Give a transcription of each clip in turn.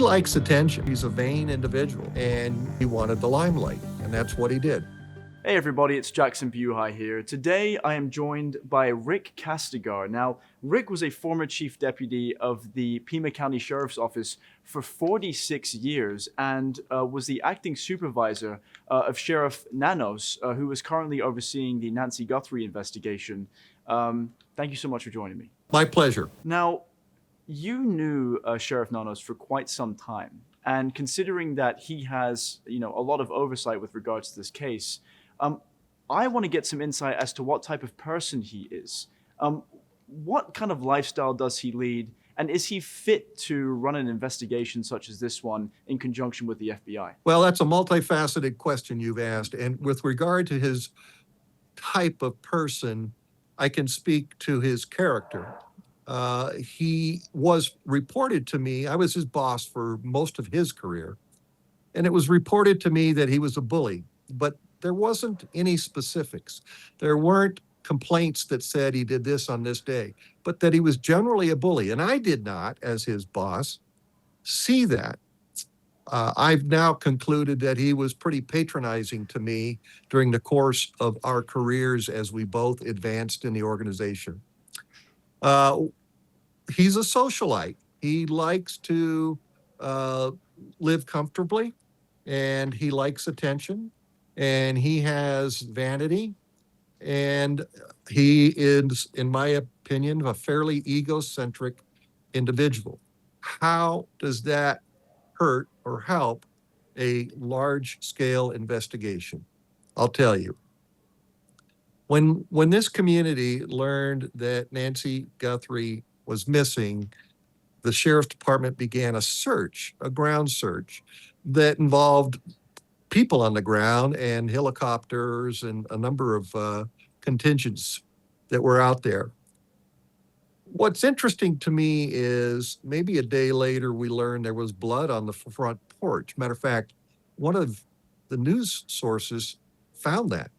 likes attention. He's a vain individual, and he wanted the limelight, and that's what he did. Hey everybody, it's Jakson Buhaj here. Today I am joined by Rick Kastigar. Now, Rick was a former chief deputy of the Pima County Sheriff's Office for 46 years and was the acting supervisor of Sheriff Nanos, who is currently overseeing the Nancy Guthrie investigation. Thank you so much for joining me. My pleasure. Now, you knew Sheriff Nanos for quite some time, and considering that he has, a lot of oversight with regards to this case, I want to get some insight as to what type of person he is. What kind of lifestyle does he lead? And is he fit to run an investigation such as this one in conjunction with the FBI? Well, that's a multifaceted question you've asked. And with regard to his type of person, I can speak to his character. He was reported to me, I was his boss for most of his career, and it was reported to me that he was a bully, but there wasn't any specifics. There weren't complaints that said he did this on this day, but that he was generally a bully. And I did not, as his boss, see that. I've now concluded that he was pretty patronizing to me during the course of our careers as we both advanced in the organization. He's a socialite. He likes to live comfortably, and he likes attention. And he has vanity, and he is, in my opinion, a fairly egocentric individual. How does that hurt or help a large-scale investigation? I'll tell you. When this community learned that Nancy Guthrie was missing, the sheriff's department began a search, a ground search, that involved people on the ground and helicopters and a number of contingents that were out there. What's interesting to me is maybe a day later we learned there was blood on the front porch. Matter of fact, one of the news sources found that,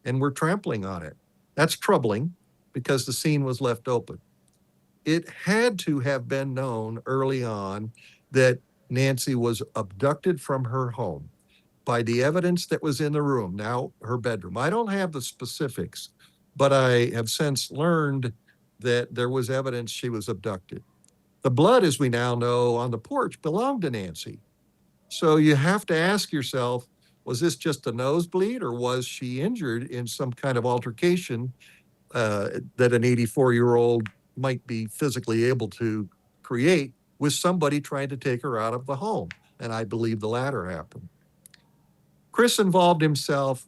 and we're trampling on it. That's troubling because the scene was left open. It had to have been known early on that Nancy was abducted from her home by the evidence that was in the room, now her bedroom. I don't have the specifics, but I have since learned that there was evidence she was abducted. The blood, as we now know, on the porch belonged to Nancy. So you have to ask yourself, was this just a nosebleed, or was she injured in some kind of altercation that an 84-year-old might be physically able to create with somebody trying to take her out of the home? And I believe the latter happened. Chris involved himself,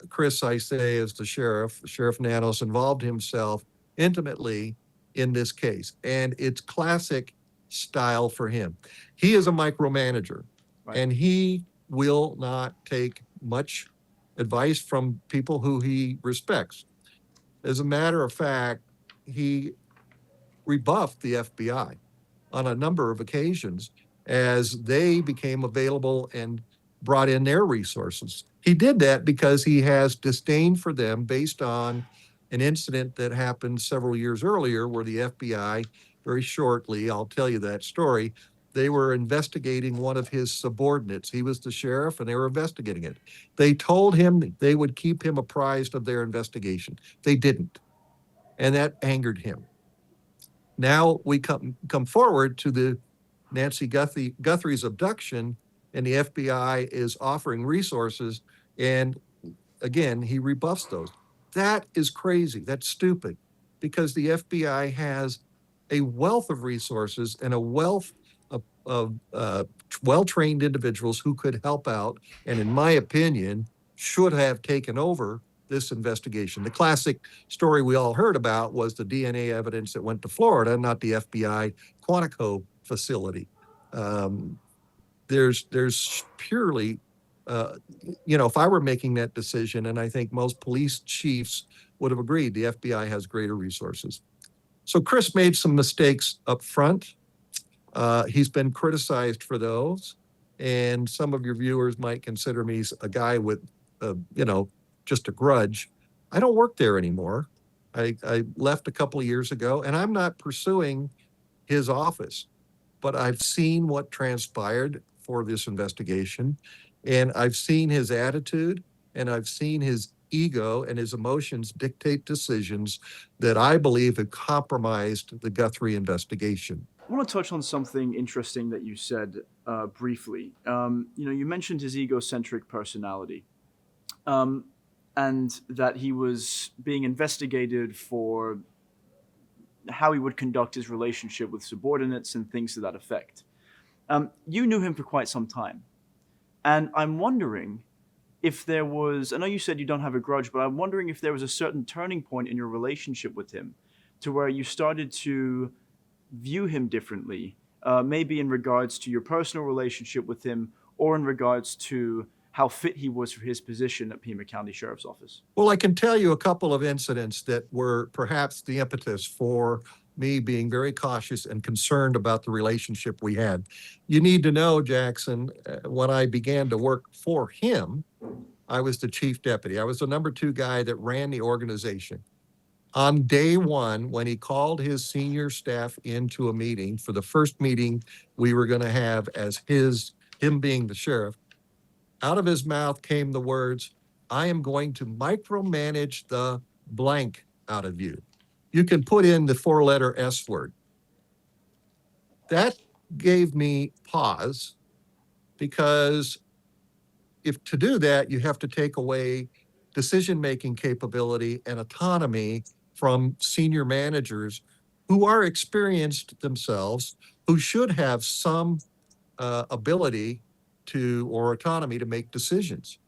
Chris, I say, as the sheriff, Sheriff Nanos, involved himself intimately in this case. And it's classic style for him. He is a micromanager, right, and he will not take much advice from people who he respects. As a matter of fact, he rebuffed the FBI on a number of occasions as they became available and brought in their resources. He did that because he has disdain for them based on an incident that happened several years earlier where the FBI, very shortly, I'll tell you that story, they were investigating one of his subordinates. He was the sheriff and they were investigating it. They told him they would keep him apprised of their investigation. They didn't. And that angered him. Now we come forward to the Nancy Guthrie's abduction, and the FBI is offering resources, and again, he rebuffs those. That is crazy. That's stupid, because the FBI has a wealth of resources and a wealth of well-trained individuals who could help out, and in my opinion, should have taken over this investigation. The classic story we all heard about was the DNA evidence that went to Florida, not the FBI Quantico facility. There's purely, if I were making that decision, and I think most police chiefs would have agreed, the FBI has greater resources. So Chris made some mistakes up front. He's been criticized for those. And some of your viewers might consider me a guy with, just a grudge. I don't work there anymore. I left a couple of years ago, and I'm not pursuing his office. but I've seen what transpired for this investigation, and I've seen his attitude, and I've seen his ego and his emotions dictate decisions that I believe have compromised the Guthrie investigation. I want to touch on something interesting that you said briefly. You mentioned his egocentric personality, um, and that he was being investigated for how he would conduct his relationship with subordinates and things to that effect. You knew him for quite some time, and I'm wondering if there was. I know you said you don't have a grudge, but I'm wondering if there was a certain turning point in your relationship with him, to where you started to view him differently, maybe in regards to your personal relationship with him, or in regards to how fit he was for his position at Pima County Sheriff's Office. Well, I can tell you a couple of incidents that were perhaps the impetus for me being very cautious and concerned about the relationship we had. You need to know, Jakson, when I began to work for him, I was the chief deputy. I was the number two guy that ran the organization. On day one, when he called his senior staff into a meeting for the first meeting we were going to have as him being the sheriff, out of his mouth came the words, "I am going to micromanage the blank out of you." You can put in the four-letter S word. That gave me pause, because if to do that, you have to take away decision-making capability and autonomy from senior managers who are experienced themselves, who should have some ability to or autonomy to make decisions.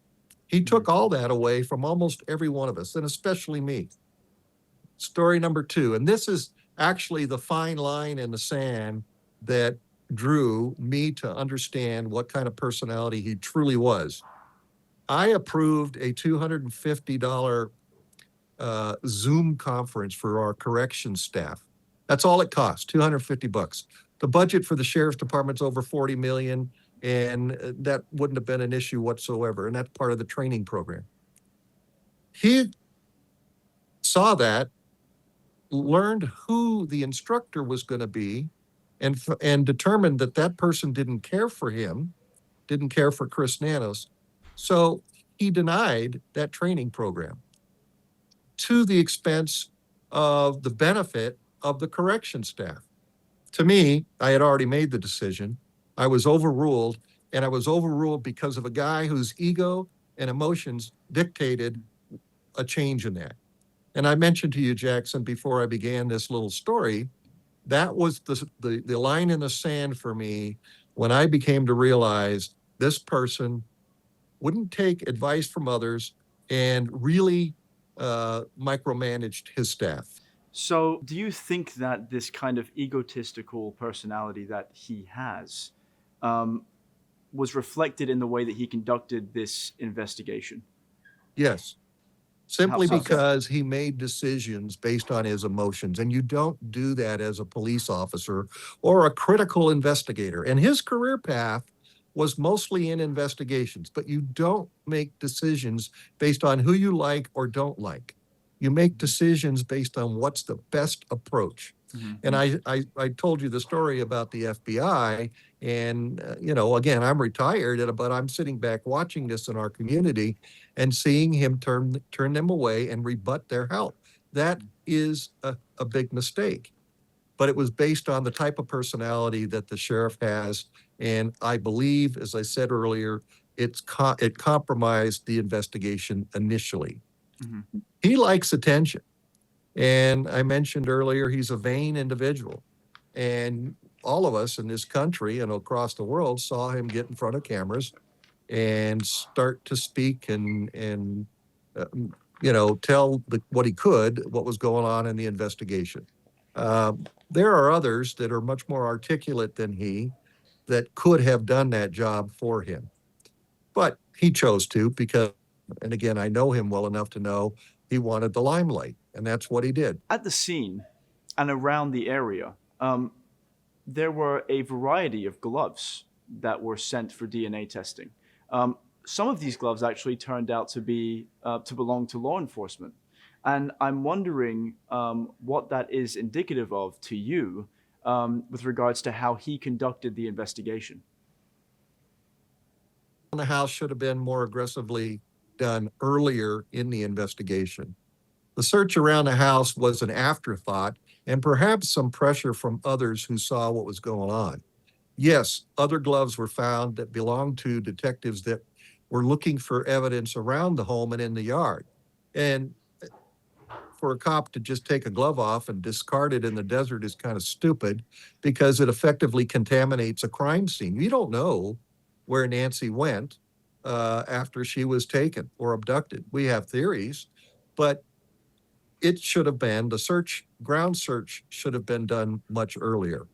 He took all that away from almost every one of us, and especially me. Story number two, and this is actually the fine line in the sand that drew me to understand what kind of personality he truly was. I approved a $250 Zoom conference for our corrections staff. That's all it costs, $250. The budget for the sheriff's department's over 40 million, and that wouldn't have been an issue whatsoever. And that's part of the training program. He saw that, learned who the instructor was going to be, and determined that that person didn't care for him, didn't care for Chris Nanos. So he denied that training program to the expense of the benefit of the correction staff. To me, I had already made the decision. I was overruled, and I was overruled because of a guy whose ego and emotions dictated a change in that. And I mentioned to you, Jakson, before I began this little story, that was the line in the sand for me when I became to realize this person wouldn't take advice from others and really micromanaged his staff. So, do you think that this kind of egotistical personality that he has um, was reflected in the way that he conducted this investigation? Yes, simply So? because he made decisions based on his emotions. And you don't do that as a police officer or a critical investigator. And his career path was mostly in investigations, but you don't make decisions based on who you like or don't like. You make decisions based on what's the best approach. And I told you the story about the FBI. And, again, I'm retired, but I'm sitting back watching this in our community and seeing him turn them away and rebut their help. That is a big mistake. But it was based on the type of personality that the sheriff has. And I believe, as I said earlier, it compromised the investigation initially. He likes attention. And I mentioned earlier, he's a vain individual. And all of us in this country and across the world saw him get in front of cameras and start to speak and tell what he could, what was going on in the investigation. There are others that are much more articulate than he that could have done that job for him. But he chose to because, and again, I know him well enough to know he wanted the limelight, and that's what he did. At the scene and around the area, there were a variety of gloves that were sent for DNA testing. Some of these gloves actually turned out to belong to law enforcement, and I'm wondering what that is indicative of to you, with regards to how he conducted the investigation? The house should have been more aggressively done earlier in the investigation. The search around the house was an afterthought and perhaps some pressure from others who saw what was going on. Yes, other gloves were found that belonged to detectives that were looking for evidence around the home and in the yard. And for a cop to just take a glove off and discard it in the desert is kind of stupid because it effectively contaminates a crime scene. You don't know where Nancy went after she was taken or abducted. We have theories, but it should have been ground search should have been done much earlier.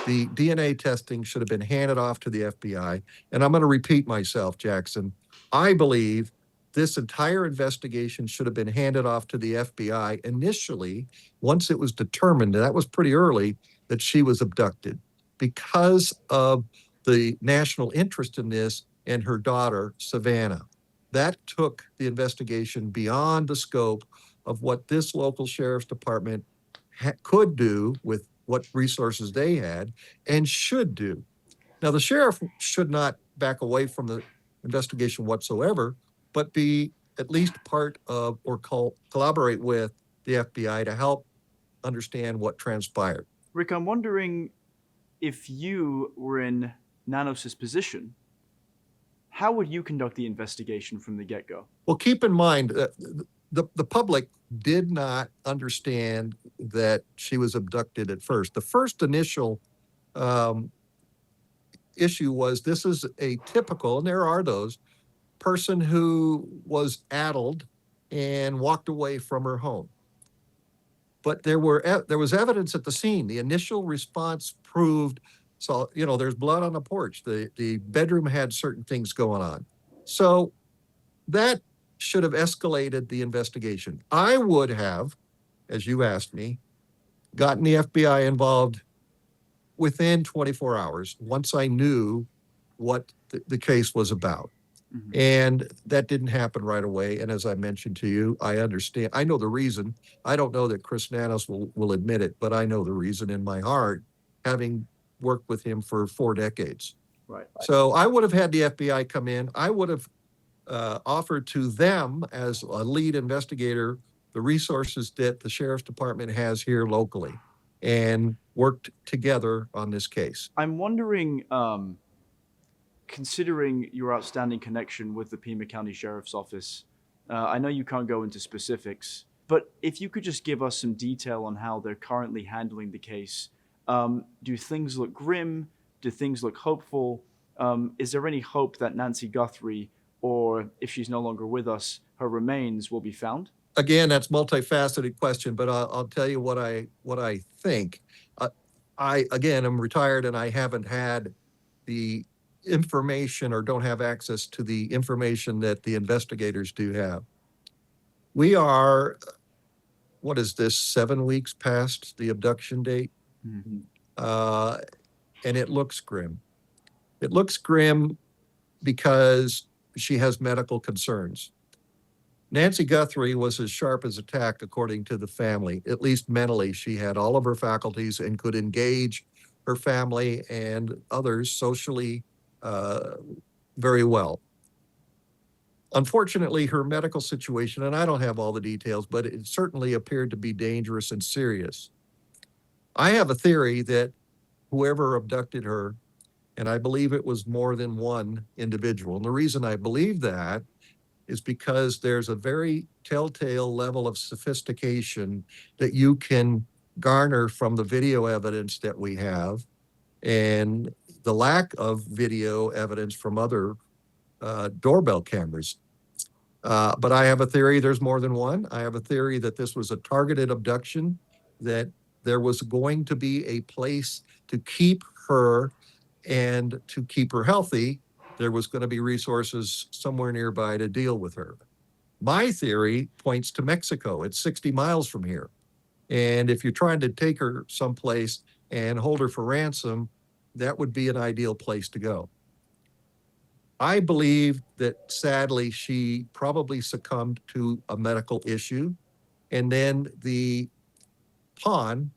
The DNA testing should have been handed off to the FBI. And I'm going to repeat myself, Jakson. I believe this entire investigation should have been handed off to the FBI initially, once it was determined, that was pretty early, that she was abducted because of the national interest in this and her daughter, Savannah. That took the investigation beyond the scope of what this local sheriff's department could do with what resources they had and should do. Now, the sheriff should not back away from the investigation whatsoever, but be at least part of or collaborate with the FBI to help understand what transpired. Rick, I'm wondering if you were in Nanos' position, how would you conduct the investigation from the get-go? Well, keep in mind, the public did not understand that she was abducted at first. The first initial issue was this is a typical, and there are those, person who was addled and walked away from her home. But there was evidence at the scene. The initial response proved, so, there's blood on the porch. The bedroom had certain things going on. So that should have escalated the investigation. I would have, as you asked me, gotten the FBI involved within 24 hours once I knew what the case was about. Mhm. And that didn't happen right away. And as I mentioned to you, I understand. I know the reason. I don't know that Chris Nanos will admit it, but I know the reason in my heart, having worked with him for 4 decades. Right. So I would have had the FBI come in. I would have offered to them as a lead investigator the resources that the sheriff's department has here locally and worked together on this case. I'm wondering, considering your outstanding connection with the Pima County Sheriff's Office, I know you can't go into specifics, but if you could just give us some detail on how they're currently handling the case. Do things look grim? Do things look hopeful? Is there any hope that Nancy Guthrie, or if she's no longer with us, her remains will be found? Again, that's multifaceted question, but I'll tell you what I think. I again am retired and I haven't had the information or don't have access to the information that the investigators do have. We are, what is this, 7 weeks past the abduction date? Mhm. And it looks grim. It looks grim because she has medical concerns. Nancy Guthrie was as sharp as a tack, according to the family. At least mentally, she had all of her faculties and could engage her family and others socially very well. Unfortunately, her medical situation, and I don't have all the details, but it certainly appeared to be dangerous and serious. I have a theory that whoever abducted her, and I believe it was more than one individual. And the reason I believe that is because there's a very telltale level of sophistication that you can garner from the video evidence that we have and the lack of video evidence from other doorbell cameras. But I have a theory there's more than one. I have a theory that this was a targeted abduction, that there was going to be a place to keep her and to keep her healthy. There was going to be resources somewhere nearby to deal with her. My theory points to Mexico. It's 60 miles from here. And if you're trying to take her someplace and hold her for ransom, that would be an ideal place to go. I believe that sadly she probably succumbed to a medical issue. And then the pawn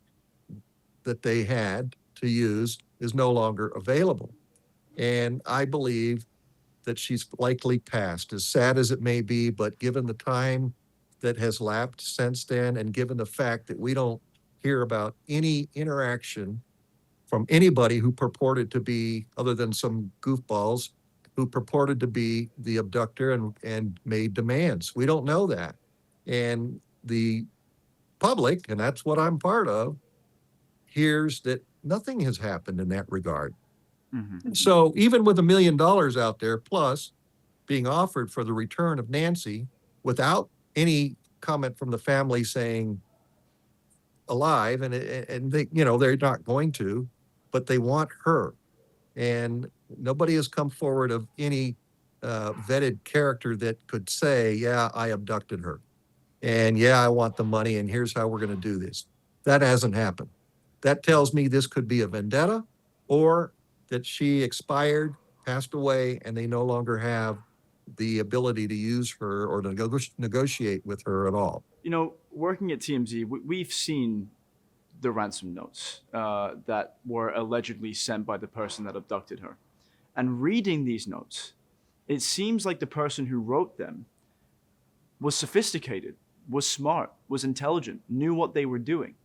that they had to use is no longer available. And I believe that she's likely passed, as sad as it may be, but given the time that has lapsed since then, and given the fact that we don't hear about any interaction from anybody who purported to be, other than some goofballs, who purported to be the abductor and made demands. We don't know that. And the public, and that's what I'm part of, hears that nothing has happened in that regard. Mm-hmm. So even with $1 million out there, plus being offered for the return of Nancy, without any comment from the family saying alive, and they, they're not going to, but they want her, and nobody has come forward of any vetted character that could say, yeah, I abducted her, and yeah, I want the money, and here's how we're going to do this. That hasn't happened. That tells me this could be a vendetta, or that she expired, passed away, and they no longer have the ability to use her or to negotiate with her at all. Working at TMZ, we've seen the ransom notes that were allegedly sent by the person that abducted her. And reading these notes, it seems like the person who wrote them was sophisticated, was smart, was intelligent, knew what they were doing.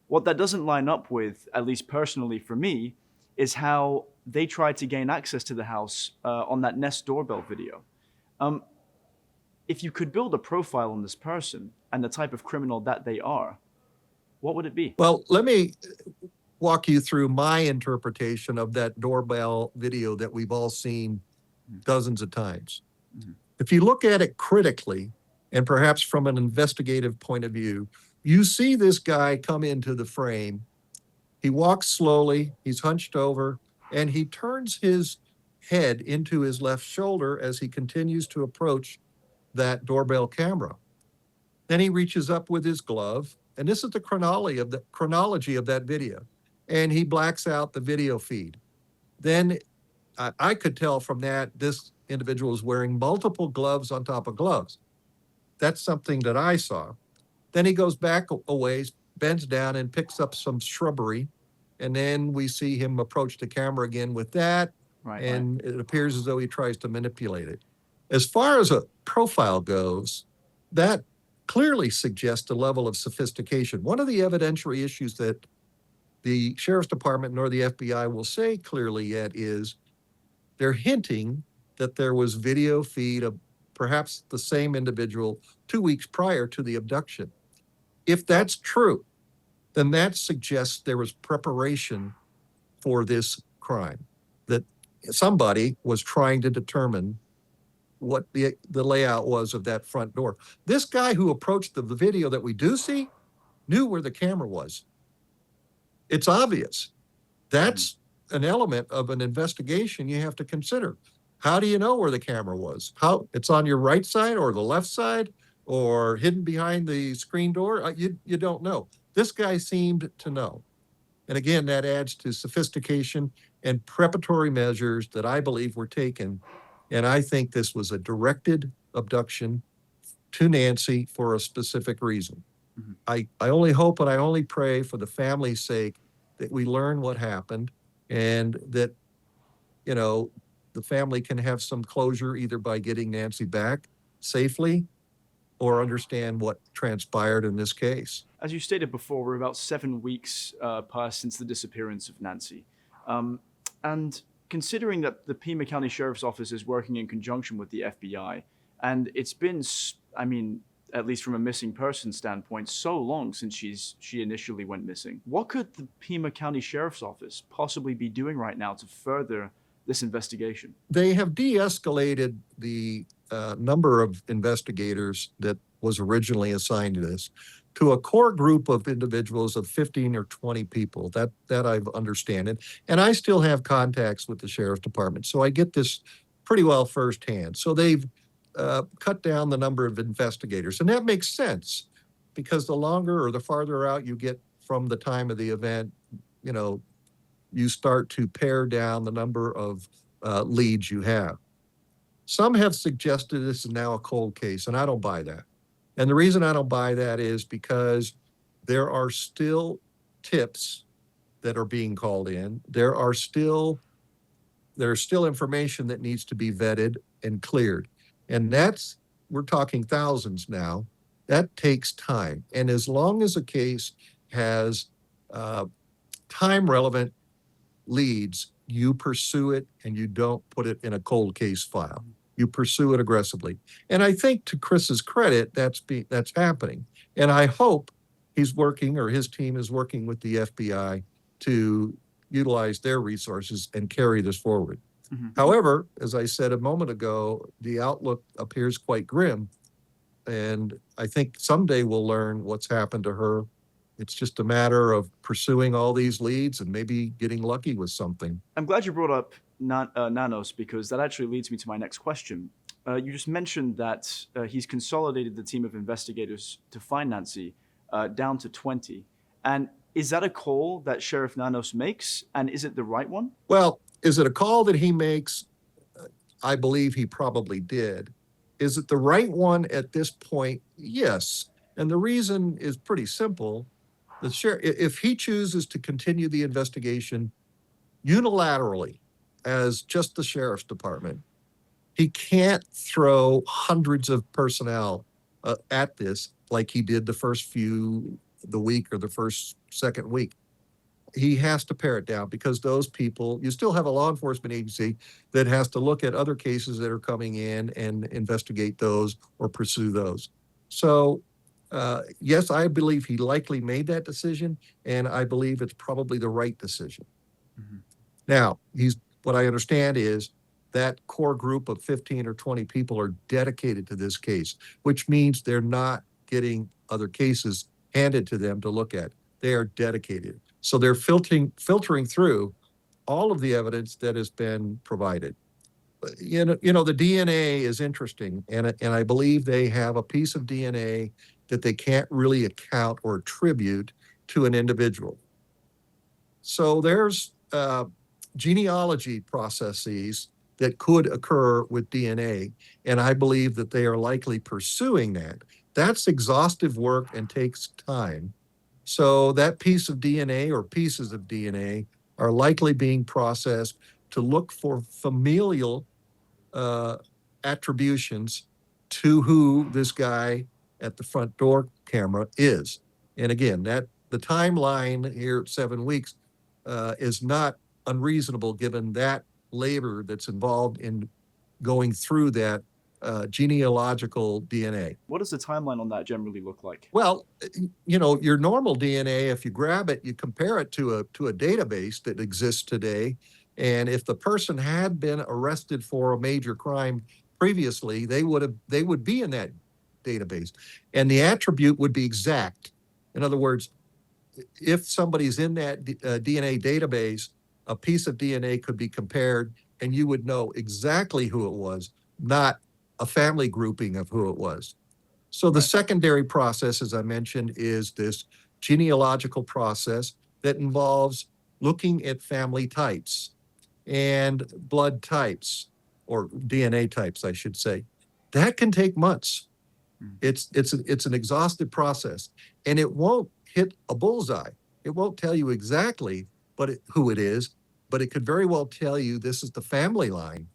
What that doesn't line up with, at least personally for me, is how they tried to gain access to the house on that Nest doorbell video. If you could build a profile on this person and the type of criminal that they are, what would it be? Well, let me walk you through my interpretation of that doorbell video that we've all seen dozens of times. Mm-hmm. If you look at it critically, and perhaps from an investigative point of view, you see this guy come into the frame. He walks slowly, he's hunched over, and he turns his head into his left shoulder as he continues to approach that doorbell camera. Then he reaches up with his glove, and this is the chronology of that video, and he blacks out the video feed. Then I could tell from that this individual is wearing multiple gloves on top of gloves. That's something that I saw. Then he goes back a ways, bends down and picks up some shrubbery. And then we see him approach the camera again with that. Right, and it appears as though he tries to manipulate it. As far as a profile goes, that clearly suggests a level of sophistication. One of the evidentiary issues that the Sheriff's Department nor the FBI will say clearly yet is they're hinting that there was video feed of perhaps the same individual 2 weeks prior to the abduction. If that's true, then that suggests there was preparation for this crime, that somebody was trying to determine what the layout was of that front door. This guy who approached the video that we do see knew where the camera was. It's obvious. That's an element of an investigation you have to consider. How do you know where the camera was? How it's on your right side or the left side or hidden behind the screen door? You don't know. This guy seemed to know. And again, that adds to sophistication and preparatory measures that I believe were taken. And I think this was a directed abduction to Nancy for a specific reason. Mm-hmm. I only hope and I only pray for the family's sake that we learn what happened and that, the family can have some closure either by getting Nancy back safely or understand what transpired in this case. As you stated before, we're about 7 weeks past since the disappearance of Nancy. And considering that the Pima County Sheriff's Office is working in conjunction with the FBI, and it's been, at least from a missing person standpoint, so long since she initially went missing, what could the Pima County Sheriff's Office possibly be doing right now to further this investigation? They have de-escalated the number of investigators that was originally assigned to this to a core group of individuals of 15 or 20 people. That I understand. And I still have contacts with the Sheriff's Department, so I get this pretty well firsthand. So they've cut down the number of investigators. And that makes sense because the longer or the farther out you get from the time of the event, you start to pare down the number of leads you have. Some have suggested this is now a cold case, and I don't buy that. And the reason I don't buy that is because there are still tips that are being called in. There's still information that needs to be vetted and cleared. And we're talking thousands now. That takes time. And as long as a case has uh, time relevant leads, you pursue it and you don't put it in a cold case file. You pursue it aggressively. And I think to Chris's credit, that's happening. And I hope he's working or his team is working with the FBI to utilize their resources and carry this forward. Mm-hmm. However, as I said a moment ago, the outlook appears quite grim. And I think someday we'll learn what's happened to her. It's just a matter of pursuing all these leads and maybe getting lucky with something. I'm glad you brought up Nanos, because that actually leads me to my next question. You just mentioned that he's consolidated the team of investigators to find Nancy down to 20. And is that a call that Sheriff Nanos makes? And is it the right one? Well, is it a call that he makes? I believe he probably did. Is it the right one at this point? Yes. And the reason is pretty simple. The sheriff, if he chooses to continue the investigation unilaterally as just the sheriff's department, he can't throw hundreds of personnel at this like he did the week or the second week. He has to pare it down because those people, you still have a law enforcement agency that has to look at other cases that are coming in and investigate those or pursue those. So, yes, I believe he likely made that decision, and I believe it's probably the right decision. Mm-hmm. Now, what I understand is that core group of 15 or 20 people are dedicated to this case, which means they're not getting other cases handed to them to look at. They are dedicated. So they're filtering through all of the evidence that has been provided. The DNA is interesting, and I believe they have a piece of DNA that they can't really account or attribute to an individual. So there's genealogy processes that could occur with DNA, and I believe that they are likely pursuing that. That's exhaustive work and takes time. So that piece of DNA or pieces of DNA are likely being processed to look for familial attributions to who this guy at the front door camera is. And again, the timeline here at 7 weeks is not unreasonable given that labor that's involved in going through that genealogical DNA. What does the timeline on that generally look like? Well, your normal DNA, if you grab it, you compare it to a database that exists today. And if the person had been arrested for a major crime previously, they would be in that database. And the attribute would be exact. In other words, if somebody's in that DNA database, a piece of DNA could be compared and you would know exactly who it was, not a family grouping of who it was. So the secondary process, as I mentioned, is this genealogical process that involves looking at family types and blood types, or DNA types, I should say. That can take months. It's an exhaustive process, and it won't hit a bullseye. It won't tell you exactly who it is, but it could very well tell you this is the family line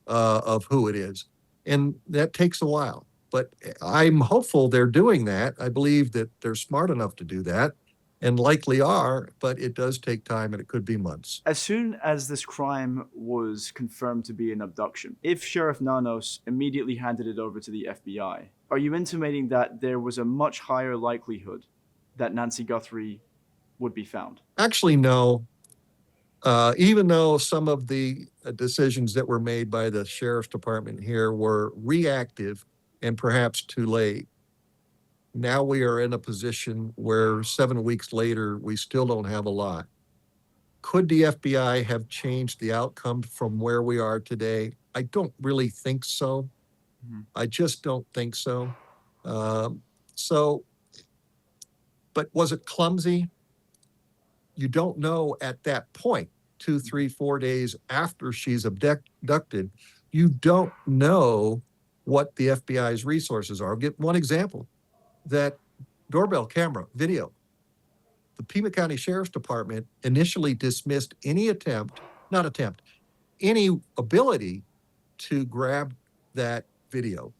of who it is. And that takes a while. But I'm hopeful they're doing that. I believe that they're smart enough to do that and likely are, but it does take time and it could be months. As soon as this crime was confirmed to be an abduction, if Sheriff Nanos immediately handed it over to the FBI, are you intimating that there was a much higher likelihood that Nancy Guthrie would be found? Actually, no. Even though some of the decisions that were made by the sheriff's department here were reactive and perhaps too late, now we are in a position where 7 weeks later, we still don't have a lot. Could the FBI have changed the outcome from where we are today? I don't really think so. Mm-hmm. I just don't think so. But was it clumsy? You don't know at that point, 2, 3, 4 days after she's abducted, you don't know what the FBI's resources are. I'll give one example, that doorbell camera video. the Pima County Sheriff's Department initially dismissed any any ability to grab that video.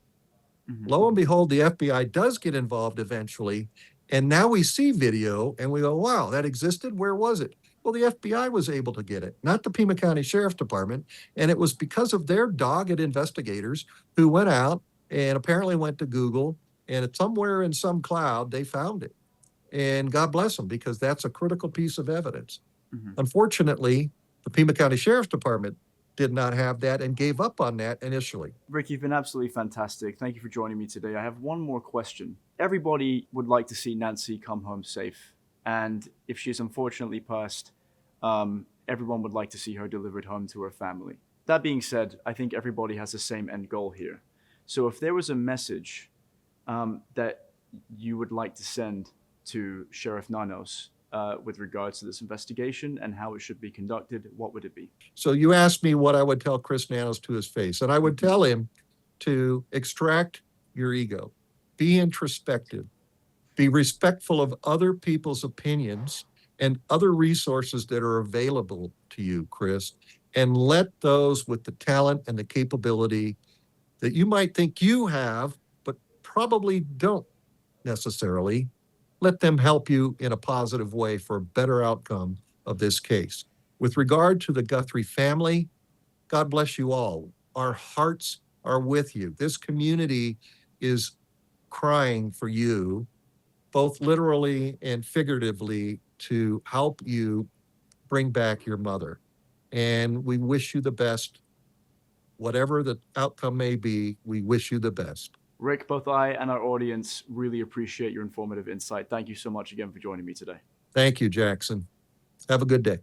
Lo and behold, the FBI does get involved eventually. And now we see video and we go, wow, that existed? Where was it? Well, the FBI was able to get it, not the Pima County Sheriff's Department. And it was because of their dogged investigators who went out and apparently went to Google, and somewhere in some cloud, they found it. And God bless them, because that's a critical piece of evidence. Unfortunately, the Pima County Sheriff's Department did not have that and gave up on that initially. Rick, you've been absolutely fantastic. Thank you for joining me today. I have one more question. Everybody would like to see Nancy come home safe. And if she's unfortunately passed, everyone would like to see her delivered home to her family. That being said, I think everybody has the same end goal here. So if there was a message that you would like to send to Sheriff Nanos with regards to this investigation and how it should be conducted, what would it be? So you asked me what I would tell Chris Nanos to his face, and I would tell him to extract your ego, be introspective, be respectful of other people's opinions and other resources that are available to you, Chris, and let those with the talent and the capability that you might think you have, but probably don't necessarily, let them help you in a positive way for a better outcome of this case. With regard to the Guthrie family, God bless you all. Our hearts are with you. This community is crying for you, both literally and figuratively, to help you bring back your mother. And we wish you the best. Whatever the outcome may be, we wish you the best. Rick, both I and our audience really appreciate your informative insight. Thank you so much again for joining me today. Thank you, Jakson. Have a good day.